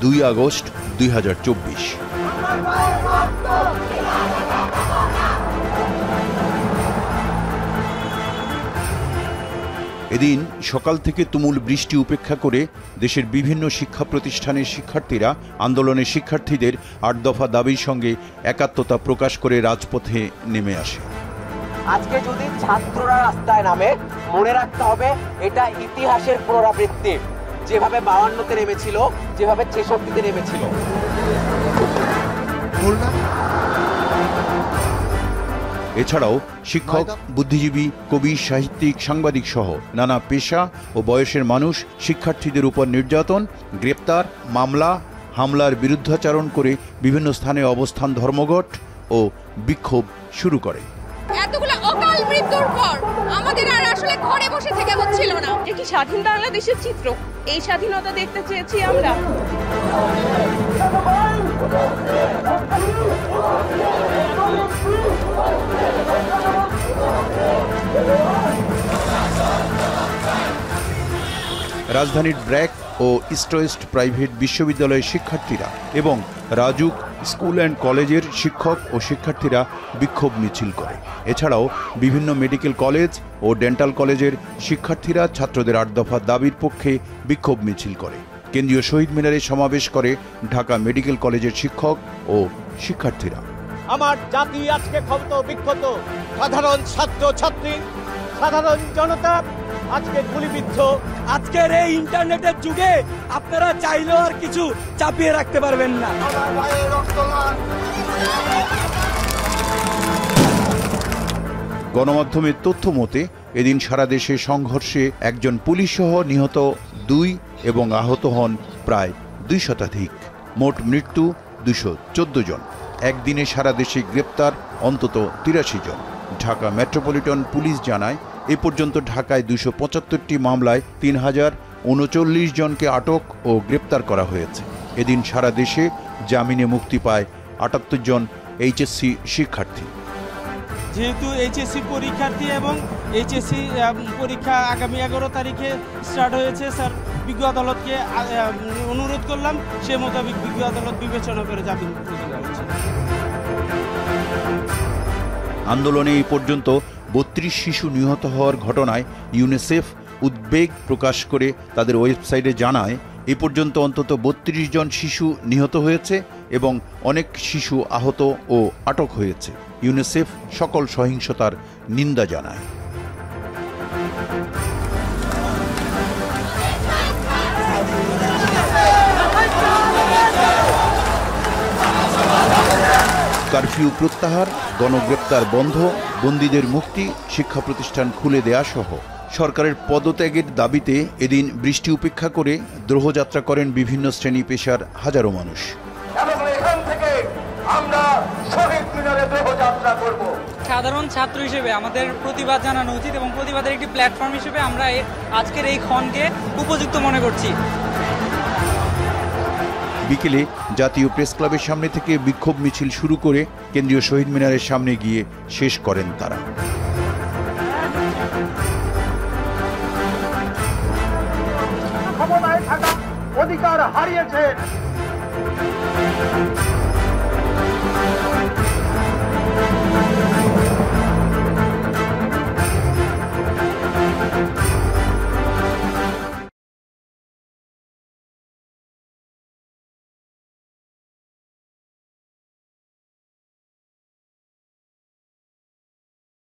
2 August 2024। এদিন সকাল থেকে তুমুল বৃষ্টি উপেক্ষা করে দেশের বিভিন্ন শিক্ষা প্রতিষ্ঠানের শিক্ষার্থীরা আন্দোলনের শিক্ষার্থীদের 8 দফা দাবির সঙ্গে একাত্মতা প্রকাশ করে রাজপথে নেমে আসে। আজকে যদি ছাত্ররা রাস্তায় নামে, মনে রাখতে হবে এটা ইতিহাসের পুনরাবৃত্তি। যেভাবে 52-তে নেমেছিল, যেভাবে 66-তে নেমেছিল। এছাড়াও শিক্ষক, বুদ্ধিজীবী, কবি, সাহিত্যিক, সাংবাদিক সহ নানা পেশা ও বয়সের মানুষ শিক্ষার্থীদের উপর নির্যাতন, গ্রেপ্তার, মামলা, হামলার বিরুদ্ধাচরণ করে বিভিন্ন স্থানে অবস্থান ধর্মঘট ও বিক্ষোভ শুরু করে। এতগুলো অকাল মৃত্যুর পর আমাদের আর আসলে ঘরে বসে থেকে হচ্ছিল না। এটি স্বাধীন বাংলাদেশের চিত্র, এই স্বাধীনতা দেখতে চেয়েছি আমরা। রাজধানীর ব্র্যাক ও ইস্ট ওয়েস্ট প্রাইভেট বিশ্ববিদ্যালয়ের শিক্ষার্থীরা এবং রাজুক স্কুল অ্যান্ড কলেজের শিক্ষক ও শিক্ষার্থীরা বিক্ষোভ মিছিল করে। এছাড়াও বিভিন্ন মেডিকেল কলেজ ও ডেন্টাল কলেজের শিক্ষার্থীরা ছাত্রদের 8 দফা দাবির পক্ষে বিক্ষোভ মিছিল করে। কেন্দ্রীয় শহীদ মিনারে সমাবেশ করে ঢাকা মেডিকেল কলেজের শিক্ষক ও শিক্ষার্থীরা। আমার জাতি আজকে ক্ষত বিক্ষত, সাধারণ ছাত্র ছাত্রী, সাধারণ জনতা আজকে গুলিবিদ্ধ। আজকের এই ইন্টারনেটের যুগে আপনারা চাইলেও আর কিছু চাপিয়ে রাখতে পারবেন না। গণমাধ্যমের তথ্য মতে এদিন সারা দেশে সংঘর্ষে একজন পুলিশ সহ নিহত 2 এবং আহত হন প্রায় 2 শতাধিক। মোট মৃত্যু 214 জন। একদিনে সারা দেশে গ্রেপ্তার অন্তত 83 জন। ঢাকা মেট্রোপলিটন পুলিশ জানায় এ পর্যন্ত ঢাকায় 275টি মামলায় 3039 জনকে আটক ও গ্রেপ্তার করা হয়েছে। এদিন সারা দেশে জামিনে মুক্তি পায় 78 জন এইচএসসি শিক্ষার্থী। যেহেতু এইচএসসি পরীক্ষার্থী এবং এইচএসসি পরীক্ষা আগামী 11 তারিখে স্টার্ট হয়েছে, স্যার বিজ্ঞ আদালতকে অনুরোধ করলাম, সে মোতাবেক বিজ্ঞ আদালত বিবেচনা করে জামিন প্রদান করেছে। আন্দোলনে এই পর্যন্ত 32 শিশু নিহত হওয়ার ঘটনায় ইউনিসেফ উদ্বেগ প্রকাশ করে তাদের ওয়েবসাইটে জানায় এ পর্যন্ত অন্তত 32 জন শিশু নিহত হয়েছে এবং অনেক শিশু আহত ও আটক হয়েছে। ইউনিসেফ সকল সহিংসতার নিন্দা জানায়। কারফিউ প্রত্যাহার, গণগ্রেপ্তার বন্ধ, বন্দীদের মুক্তি, শিক্ষা প্রতিষ্ঠান খুলে দেয়া সহ সরকারের পদত্যাগের দাবিতে এদিন বৃষ্টি উপেক্ষা করে দ্রোহযাত্রা করেন বিভিন্ন শ্রেণী পেশার হাজারো মানুষ। সাধারণ ছাত্র হিসেবে আমাদের প্রতিবাদ জানানো উচিত এবং প্রতিবাদের একটি প্ল্যাটফর্ম হিসেবে আমরা আজকের এই ক্ষণকে উপযুক্ত মনে করছি। বিকেলে জাতীয় প্রেস ক্লাবের সামনে থেকে বিক্ষোভ মিছিল শুরু করে কেন্দ্রীয় শহীদ মিনারের সামনে গিয়ে শেষ করেন তারা। ক্ষমতায় থাকা অধিকার হারিয়েছে।